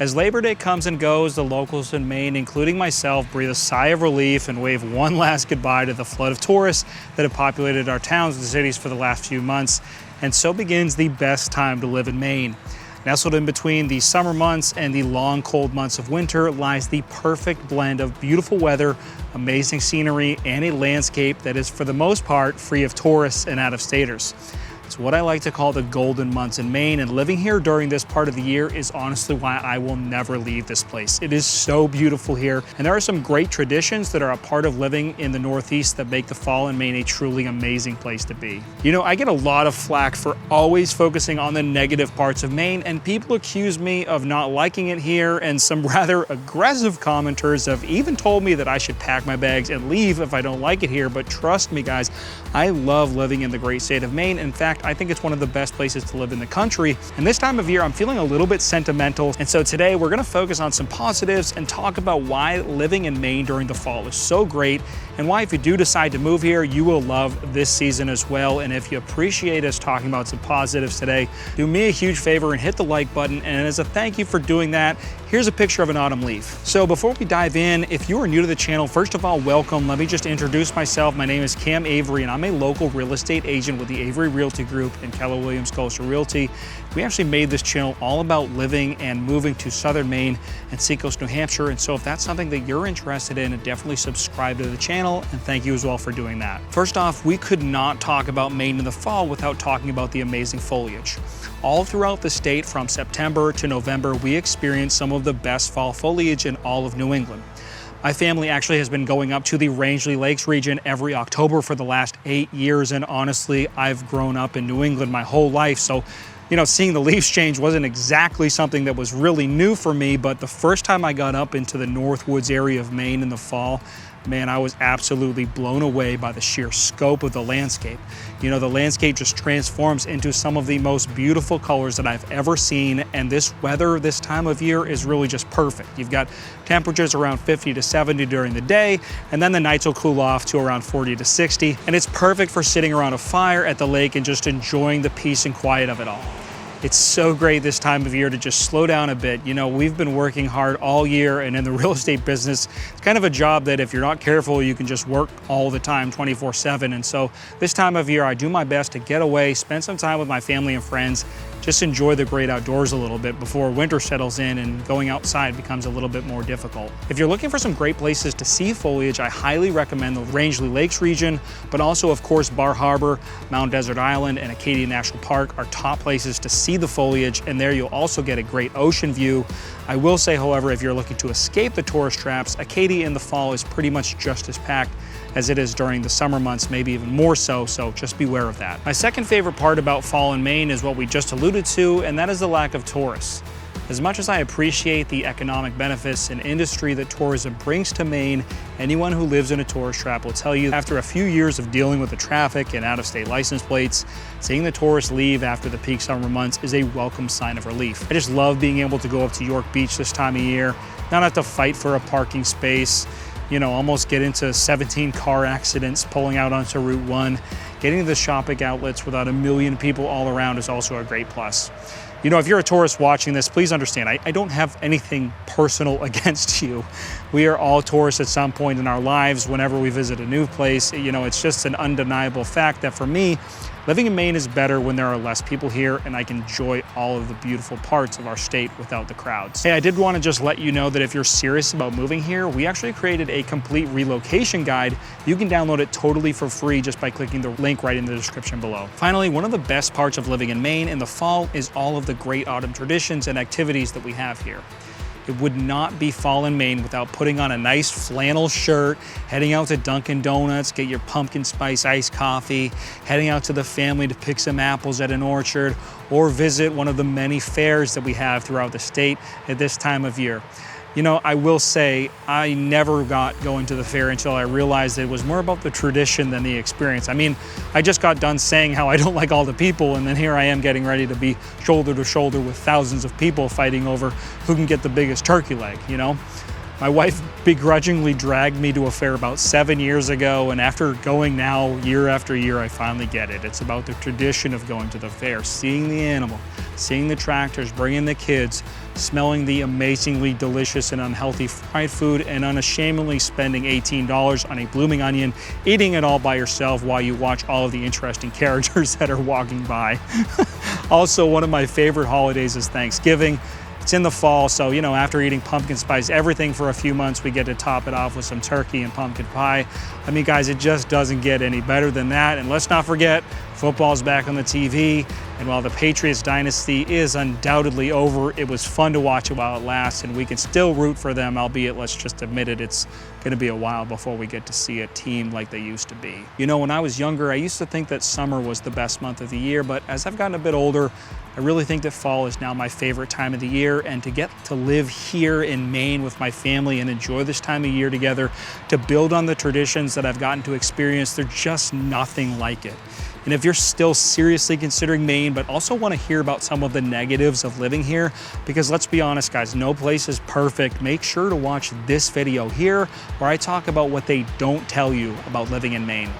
As Labor Day comes and goes, the locals in Maine, including myself, breathe a sigh of relief and wave one last goodbye to the flood of tourists that have populated our towns and cities for the last few months. And so begins the best time to live in Maine. Nestled in between the summer months and the long, cold months of winter lies the perfect blend of beautiful weather, amazing scenery, and a landscape that is, for the most part, free of tourists and out-of-staters. It's what I like to call the golden months in Maine, and living here during this part of the year is honestly why I will never leave this place. It is so beautiful here, and there are some great traditions that are a part of living in the Northeast that make the fall in Maine a truly amazing place to be. You know, I get a lot of flack for always focusing on the negative parts of Maine, and people accuse me of not liking it here, and some rather aggressive commenters have even told me that I should pack my bags and leave if I don't like it here. But trust me, guys, I love living in the great state of Maine. In fact, I think it's one of the best places to live in the country. And this time of year, I'm feeling a little bit sentimental. And so today we're gonna focus on some positives and talk about why living in Maine during the fall is so great, and why if you do decide to move here, you will love this season as well. And if you appreciate us talking about some positives today, do me a huge favor and hit the like button. And as a thank you for doing that, here's a picture of an autumn leaf. So before we dive in, if you are new to the channel, first of all, welcome. Let me just introduce myself. My name is Cam Avery, and I'm a local real estate agent with the Avery Realty Group and Keller Coastal Realty. We actually made this channel all about living and moving to southern Maine and Seacoast, New Hampshire. And so if that's something that you're interested in, definitely subscribe to the channel, and thank you as well for doing that. First off, we could not talk about Maine in the fall without talking about the amazing foliage. All throughout the state from September to November, we experience some of the best fall foliage in all of New England. My family actually has been going up to the Rangeley Lakes region every October for the last 8 years, and honestly, I've grown up in New England my whole life, so you know, seeing the leaves change wasn't exactly something that was really new for me. But the first time I got up into the North Woods area of Maine in the fall, man, I was absolutely blown away by the sheer scope of the landscape. You know, the landscape just transforms into some of the most beautiful colors that I've ever seen, and this weather this time of year is really just perfect. You've got temperatures around 50 to 70 during the day, and then the nights will cool off to around 40 to 60, and it's perfect for sitting around a fire at the lake and just enjoying the peace and quiet of it all. It's so great this time of year to just slow down a bit. You know, we've been working hard all year, and in the real estate business, it's kind of a job that if you're not careful, you can just work all the time, 24/7. And so this time of year, I do my best to get away, spend some time with my family and friends, just enjoy the great outdoors a little bit before winter settles in and going outside becomes a little bit more difficult. If you're looking for some great places to see foliage, I highly recommend the Rangeley Lakes region, but also, of course, Bar Harbor, Mount Desert Island, and Acadia National Park are top places to see the foliage, and there you'll also get a great ocean view. I will say, however, if you're looking to escape the tourist traps, Acadia in the fall is pretty much just as packed as it is during the summer months, maybe even more so, so just beware of that. My second favorite part about fall in Maine is what we just alluded to, and that is the lack of tourists. As much as I appreciate the economic benefits and industry that tourism brings to Maine, anyone who lives in a tourist trap will tell you after a few years of dealing with the traffic and out-of-state license plates, seeing the tourists leave after the peak summer months is a welcome sign of relief. I just love being able to go up to York Beach this time of year, not have to fight for a parking space, you know, almost get into 17 car accidents pulling out onto Route 1. Getting to the shopping outlets without a million people all around is also a great plus. You know, if you're a tourist watching this, please understand, I don't have anything personal against you. We are all tourists at some point in our lives whenever we visit a new place. You know, it's just an undeniable fact that for me, living in Maine is better when there are less people here and I can enjoy all of the beautiful parts of our state without the crowds. Hey, I did want to just let you know that if you're serious about moving here, we actually created a complete relocation guide. You can download it totally for free just by clicking the link right in the description below. Finally, one of the best parts of living in Maine in the fall is all of the great autumn traditions and activities that we have here. It would not be fall in Maine without putting on a nice flannel shirt, heading out to Dunkin' Donuts, get your pumpkin spice iced coffee, heading out to the family to pick some apples at an orchard, or visit one of the many fairs that we have throughout the state at this time of year. You know, I will say I never got going to the fair until I realized it was more about the tradition than the experience. I mean, I just got done saying how I don't like all the people, and then here I am getting ready to be shoulder to shoulder with thousands of people fighting over who can get the biggest turkey leg, you know? My wife begrudgingly dragged me to a fair about 7 years ago, and after going now year after year, I finally get it. It's about the tradition of going to the fair, seeing the animal, seeing the tractors, bringing the kids, smelling the amazingly delicious and unhealthy fried food, and unashamedly spending $18 on a blooming onion, eating it all by yourself while you watch all of the interesting characters that are walking by. Also, one of my favorite holidays is Thanksgiving. It's in the fall, so after eating pumpkin spice everything for a few months, we get to top it off with some turkey and pumpkin pie. I mean, guys, it just doesn't get any better than that. And let's not forget, football's back on the TV. And while the Patriots dynasty is undoubtedly over, it was fun to watch it while it lasts, and we can still root for them, albeit, let's just admit it, it's going to be a while before we get to see a team like they used to be. When I was younger, I used to think that summer was the best month of the year, but as I've gotten a bit older, I really think that fall is now my favorite time of the year, and to get to live here in Maine with my family and enjoy this time of year together, to build on the traditions that I've gotten to experience, there's just nothing like it. And if you're still seriously considering Maine, but also want to hear about some of the negatives of living here, because let's be honest, guys, no place is perfect, make sure to watch this video here where I talk about what they don't tell you about living in Maine.